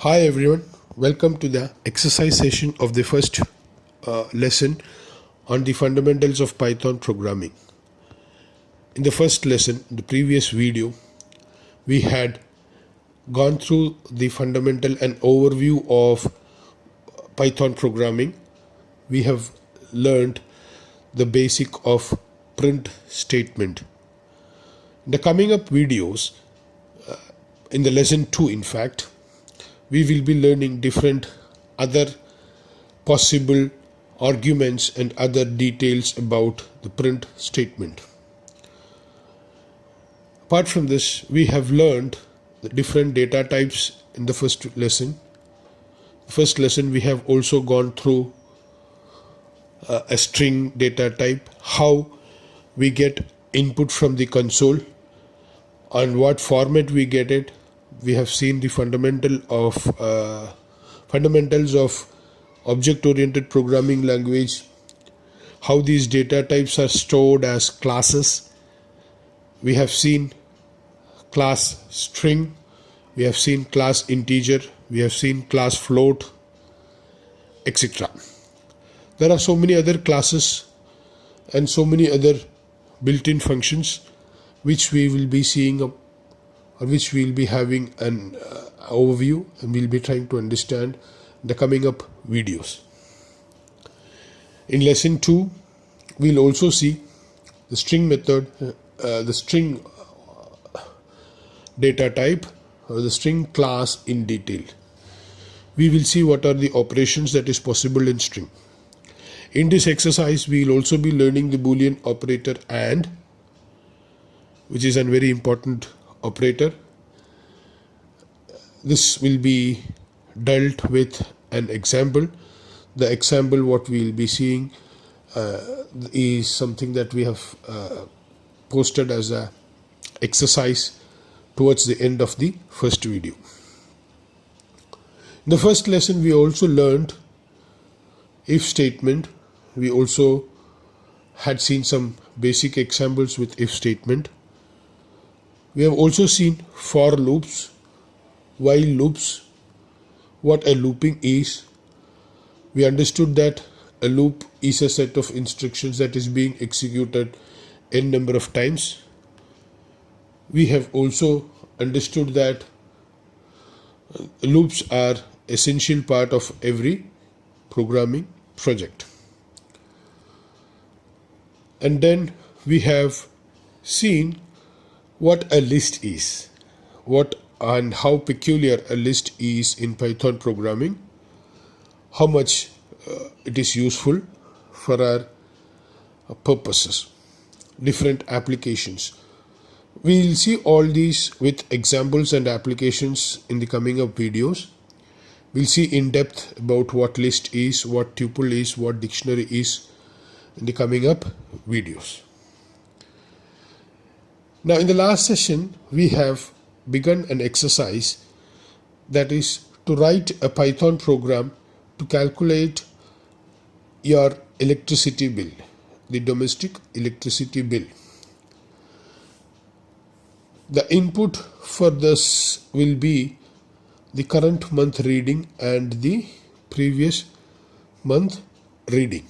Hi everyone, welcome to the exercise session of the first lesson on the fundamentals of Python programming. In the first lesson, the previous video, we had gone through the fundamental and overview of Python programming. We have learned the basic of print statement. In the coming up videos, in the lesson 2 in fact, we will be learning different other possible arguments and other details about the print statement. Apart from this, we have learned the different data types in the first lesson. First lesson we have also gone through a string data type, how we get input from the console, on what format we get it. We have seen the fundamentals of object-oriented programming language, how these data types are stored as classes. We have seen class string, we have seen class integer, we have seen class float, etc. There are so many other classes and so many other built-in functions which we will be seeing or which we will be having an overview, and we will be trying to understand in the coming up videos. In lesson 2, we will also see the string method, the string data type or the string class in detail. We will see what are the operations that is possible in string. In this exercise, we will also be learning the Boolean operator AND, which is a very important operator. This will be dealt with an example. The example what we will be seeing is something that we have posted as a exercise towards the end of the first video. In the first lesson we also learned if statement. We also had seen some basic examples with if statement. We have also seen for loops, while loops, what a looping is. We understood that a loop is a set of instructions that is being executed n number of times. We have also understood that loops are essential part of every programming project. And then we have seen what a list is, what and how peculiar a list is in Python programming, how much it is useful for our purposes, different applications. We will see all these with examples and applications in the coming up videos. We'll see in depth about what list is, what tuple is, what dictionary is in the coming up videos. Now in the last session we have begun an exercise that is to write a Python program to calculate your electricity bill, the domestic electricity bill. The input for this will be the current month reading and the previous month reading.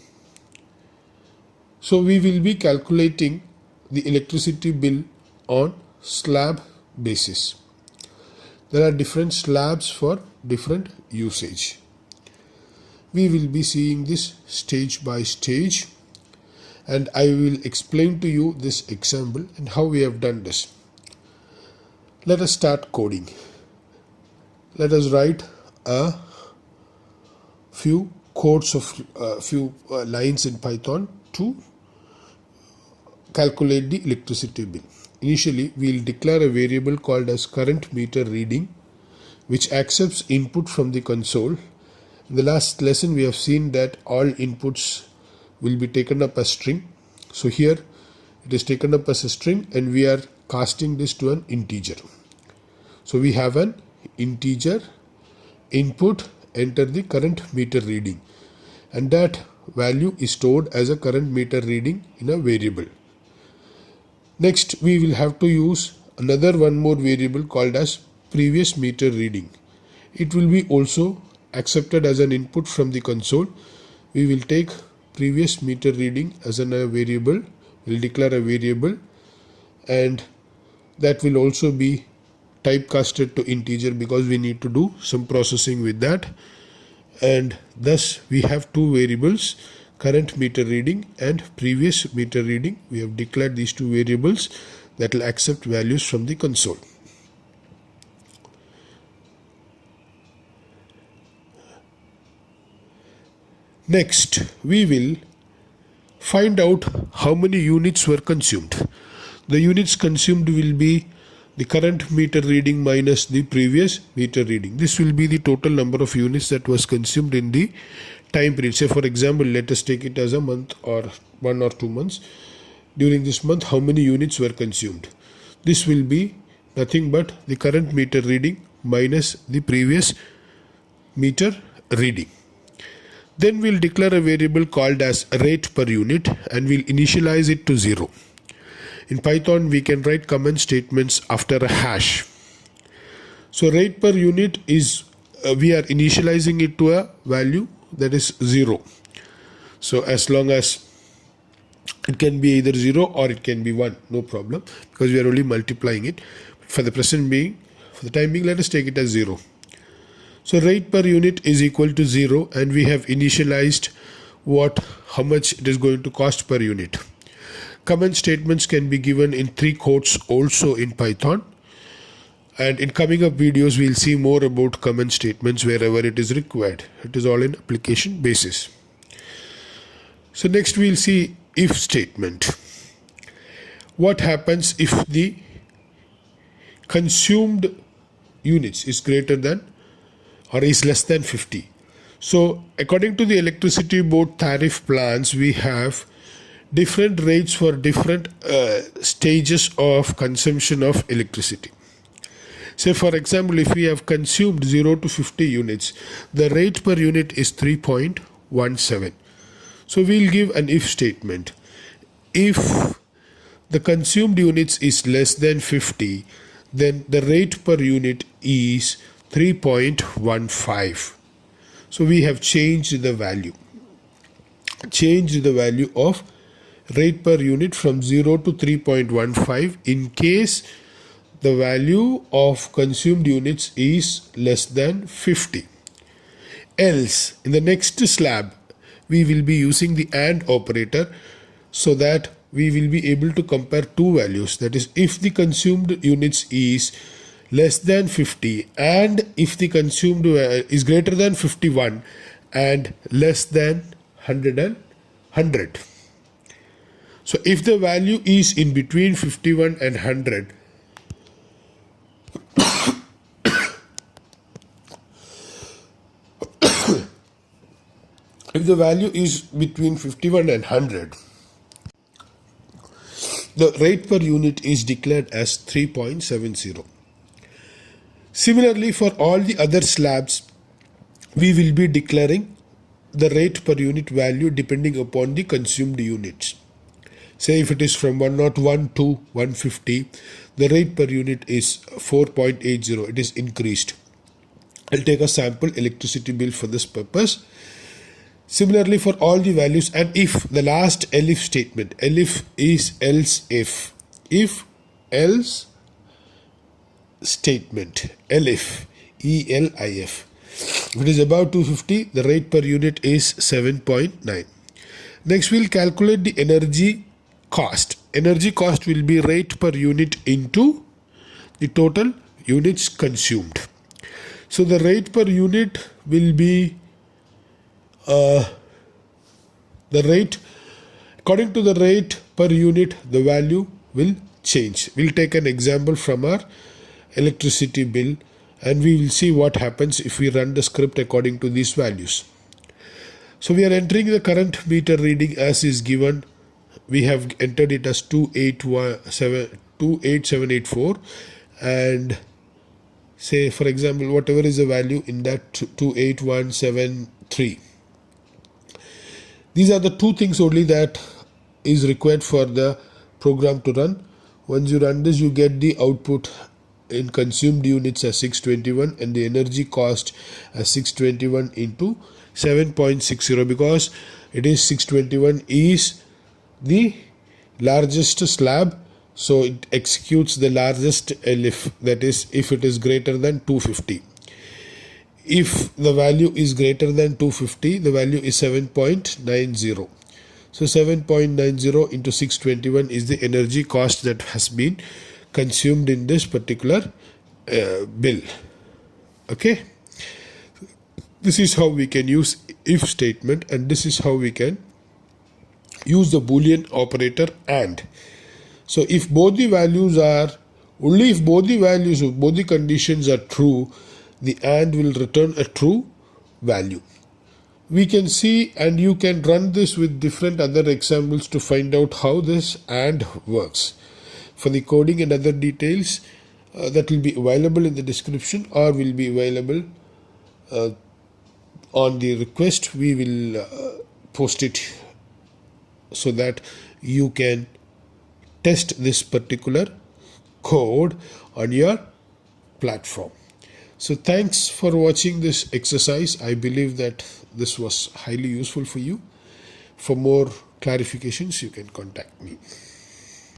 So we will be calculating the electricity bill on slab basis. There are different slabs for different usage. We will be seeing this stage by stage, and I will explain to you this example and how we have done this. Let us start coding. Let us write a few codes of lines in Python to calculate the electricity bill. Initially, we will declare a variable called as current meter reading, which accepts input from the console. In the last lesson, we have seen that all inputs will be taken up as string. So here it is taken up as a string, and we are casting this to an integer. So we have an integer input, enter the current meter reading, and that value is stored as a current meter reading in a variable. Next, we will have to use another one more variable called as previous meter reading. it will be also accepted as an input from the console. We will take previous meter reading as a variable. We'll declare a variable, and that will also be typecasted to integer because we need to do some processing with that. And thus we have two variables, current meter reading and previous meter reading. We have declared these two variables that will accept values from the console. Next, we will find out how many units were consumed. The units consumed will be the current meter reading minus the previous meter reading. This will be the total number of units that was consumed in the time period. Say for example, let us take it as a month or 1 or 2 months. During this month, how many units were consumed? This will be nothing but the current meter reading minus the previous meter reading. Then we'll declare a variable called as rate per unit and we'll initialize it to 0. In Python, we can write comment statements after a hash. So rate per unit is, we are initializing it to a value that is 0. So as long as it can be either 0 or it can be 1, no problem, because we are only multiplying it. For the time being, let us take it as 0. So rate per unit is equal to 0 and we have initialized how much it is going to cost per unit. Comment statements can be given in 3 quotes also in Python. And in coming up videos, we'll see more about comment statements wherever it is required. It is all in application basis. So next we'll see if statement. What happens if the consumed units is greater than or is less than 50? So according to the electricity board tariff plans, we have different rates for different stages of consumption of electricity. Say for example, if we have consumed 0 to 50 units, the rate per unit is 3.17. So we'll give an if statement. If the consumed units is less than 50, then the rate per unit is 3.15. So we have changed the value. Changed the value of rate per unit from 0 to 3.15 in case the value of consumed units is less than 50. Else, in the next slab, we will be using the AND operator so that we will be able to compare two values. That is, if the consumed units is less than 50 and if the consumed is greater than 51 and less than 100. So if the value is in between 51 and 100, if the value is between 51 and 100, the rate per unit is declared as 3.70. Similarly, for all the other slabs, we will be declaring the rate per unit value depending upon the consumed units. Say if it is from 101 to 150, the rate per unit is 4.80. It is increased. I'll take a sample electricity bill for this purpose. Similarly, for all the values, and if the last elif statement, elif is else if else statement, elif, ELIF. If it is above 250, the rate per unit is 7.9. Next, we'll calculate the energy cost. Energy cost will be rate per unit into the total units consumed. So the rate per unit will be the rate, according to the rate per unit, the value will change. We'll take an example from our electricity bill and we will see what happens if we run the script according to these values. So we are entering the current meter reading as is given. We have entered it as 28784 and say for example whatever is the value in that 28173. These are the two things only that is required for the program to run. Once you run this, you get the output in consumed units as 621 and the energy cost as 621 into 7.60, because it is 621 is the largest slab, so it executes the largest elif, that is if it is greater than 250. If the value is greater than 250, the value is 7.90. So 7.90 into 621 is the energy cost that has been consumed in this particular bill. Okay. This is how we can use if statement, and this is how we can use the Boolean operator AND. So if both the values are, only if both the values of both the conditions are true, the AND will return a true value. We can see, and you can run this with different other examples to find out how this AND works. For the coding and other details, that will be available in the description or will be available on the request. We will post it so that you can test this particular code on your platform. So thanks for watching this exercise. I believe that this was highly useful for you. For more clarifications, you can contact me.